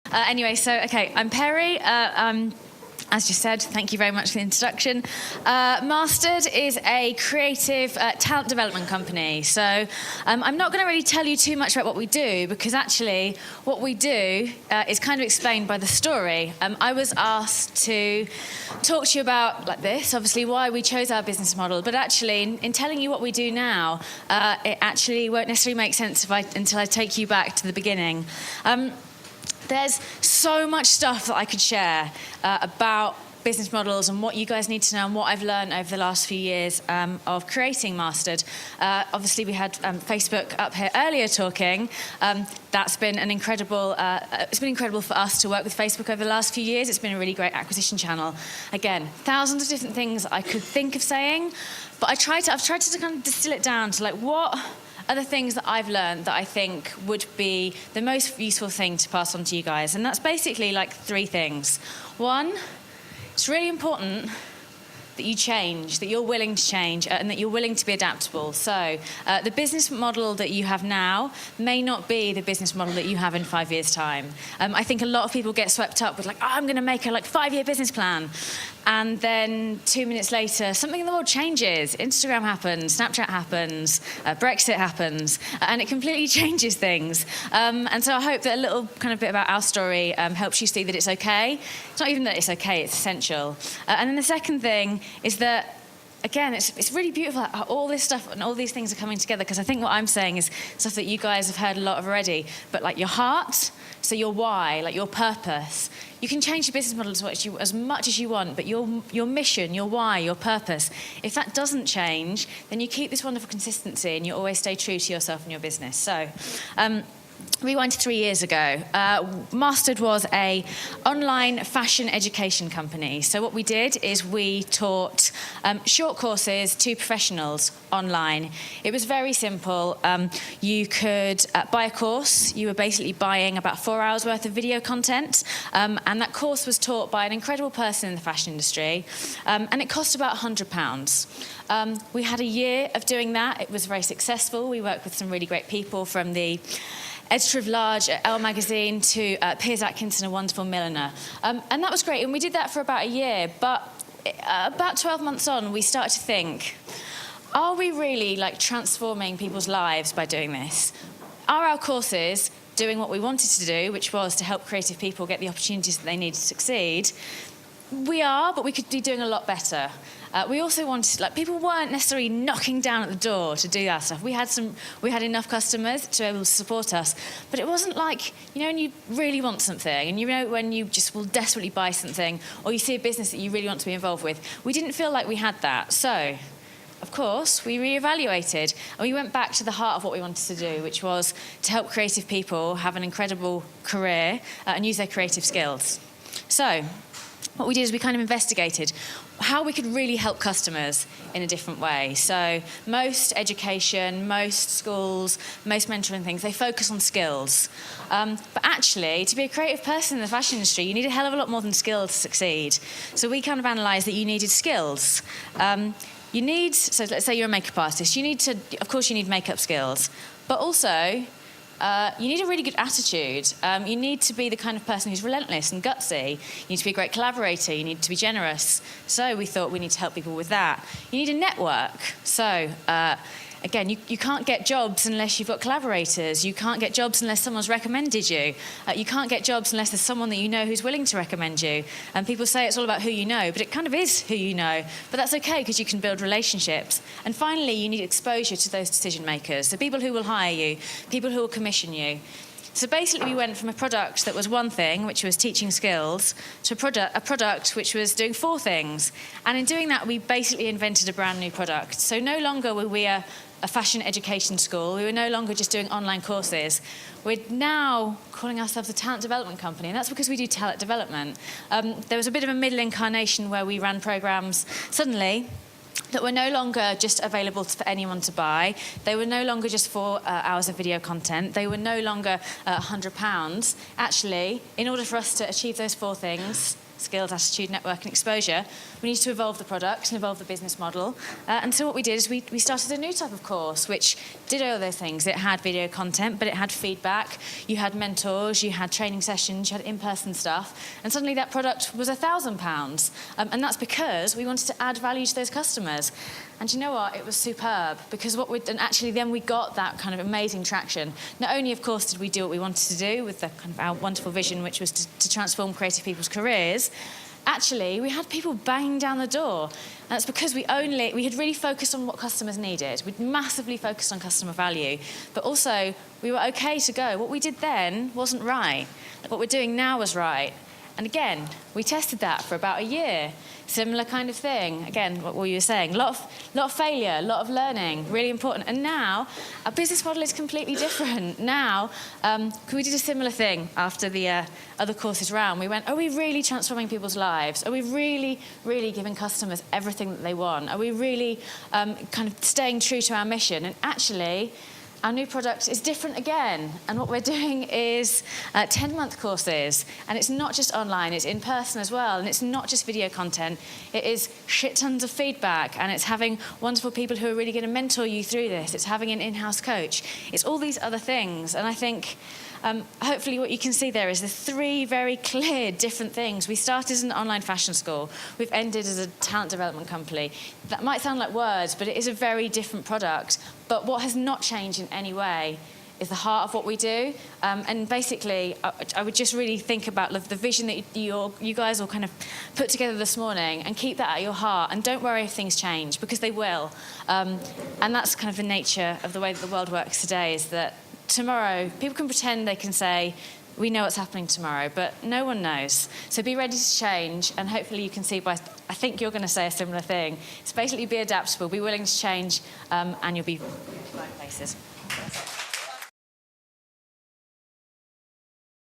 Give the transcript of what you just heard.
Okay, I'm Perri. As you said, thank you very much for the introduction. Mastered is a creative talent development company. So I'm not going to really tell you too much about what we do, because actually what we do is kind of explained by the story. I was asked to talk to you about, like this, obviously why we chose our business model, but actually in telling you what we do now, it actually won't necessarily make sense until I take you back to the beginning. There's so much stuff that I could share about business models and what you guys need to know and what I've learned over the last few years of creating Mastered. Obviously, we had Facebook up here earlier talking. That's been an incredible. It's been incredible for us to work with Facebook over the last few years. It's been a really great acquisition channel. Again, thousands of different things I could think of saying, but I've tried to kind of distill it down to what are the things that I've learned that I think would be the most useful thing to pass on to you guys. And that's basically three things. One, it's really important that you change, that you're willing to change, and that you're willing to be adaptable. So the business model that you have now may not be the business model that you have in 5 years' time. I think a lot of people get swept up with I'm going to make a 5-year business plan. And then 2 minutes later, something in the world changes. Instagram happens, Snapchat happens, Brexit happens, and it completely changes things. And so I hope that a little kind of bit about our story helps you see that it's okay. It's not even that it's okay, it's essential. And then the second thing is that, again, it's really beautiful how all this stuff and all these things are coming together, because I think what I'm saying is stuff that you guys have heard a lot of already, but your heart, so your why, your purpose. You can change your business model as much as you want, but your mission, your why, your purpose, if that doesn't change, then you keep this wonderful consistency and you always stay true to yourself and your business. So, rewind to 3 years ago. Mastered was an online fashion education company. So what we did is we taught short courses to professionals online. It was very simple. You could buy a course. You were basically buying about 4 hours worth of video content. And that course was taught by an incredible person in the fashion industry. And it cost about £100. We had a year of doing that. It was very successful. We worked with some really great people, from the editor of Large at Elle magazine to Piers Atkinson, a wonderful milliner. And that was great. And we did that for about a year. But about 12 months on, we started to think, are we really transforming people's lives by doing this? Are our courses doing what we wanted to do, which was to help creative people get the opportunities that they need to succeed? We are, but we could be doing a lot better. We also wanted, people weren't necessarily knocking down at the door to do that stuff. We had enough customers to be able to support us, but it wasn't when you really want something, and when you just will desperately buy something, or you see a business that you really want to be involved with. We didn't feel like we had that. So, of course, we reevaluated, and we went back to the heart of what we wanted to do, which was to help creative people have an incredible career and use their creative skills. So, what we did is we kind of investigated how we could really help customers in a different way. So most education, most schools, most mentoring things, they focus on skills. But actually, to be a creative person in the fashion industry, you need a hell of a lot more than skills to succeed. So we kind of analysed that you needed skills. So let's say you're a makeup artist. Of course you need makeup skills, but also you need a really good attitude. You need to be the kind of person who's relentless and gutsy. You need to be a great collaborator. You need to be generous. So we thought we need to help people with that. You need a network. So again, you can't get jobs unless you've got collaborators. You can't get jobs unless someone's recommended you. You can't get jobs unless there's someone that you know who's willing to recommend you. And people say it's all about who you know, but it kind of is who you know. But that's okay, because you can build relationships. And finally, you need exposure to those decision makers, so people who will hire you, people who will commission you. So basically, we went from a product that was one thing, which was teaching skills, to a product which was doing 4 things. And in doing that, we basically invented a brand new product. So no longer were we a fashion education school. We were no longer just doing online courses. We're now calling ourselves a talent development company, and that's because we do talent development. There was a bit of a middle incarnation where we ran programs suddenly that were no longer just available for anyone to buy. They were no longer just 4 hours of video content. They were no longer £100. Actually, in order for us to achieve those 4 things, skills, attitude, network, and exposure, we needed to evolve the product and evolve the business model. And so what we did is we started a new type of course, which did all those things. It had video content, but it had feedback. You had mentors, you had training sessions, you had in-person stuff. And suddenly that product was £1,000. And that's because we wanted to add value to those customers. And you know what? It was superb, because and actually then we got that kind of amazing traction. Not only, of course, did we do what we wanted to do with the kind of our wonderful vision, which was to transform creative people's careers, actually we had people banging down the door. And that's because we had really focused on what customers needed. We'd massively focused on customer value, but also we were okay to go. What we did then wasn't right. What we're doing now was right. And again, we tested that for about a year. Similar kind of thing. Again, what you were saying, a lot of failure, a lot of learning, really important. And now, our business model is completely different. Now, we did a similar thing after the other courses round. We went, are we really transforming people's lives? Are we really, really giving customers everything that they want? Are we really kind of staying true to our mission? And actually, our new product is different again, and what we're doing is 10-month courses, and it's not just online, it's in person as well, and it's not just video content, it is shit tons of feedback, and it's having wonderful people who are really going to mentor you through this, it's having an in-house coach, it's all these other things, and I think hopefully what you can see there is the three very clear different things. We started as an online fashion school. We've ended as a talent development company. That might sound like words, but it is a very different product. But what has not changed in any way is the heart of what we do. And basically, I would just really think about the vision that you guys all kind of put together this morning, and keep that at your heart. And don't worry if things change, because they will. And that's kind of the nature of the way that the world works today, is that tomorrow, people can pretend they can say, we know what's happening tomorrow, but no one knows. So be ready to change, and hopefully you can see I think you're going to say a similar thing. It's basically be adaptable, be willing to change, and you'll be in the right places.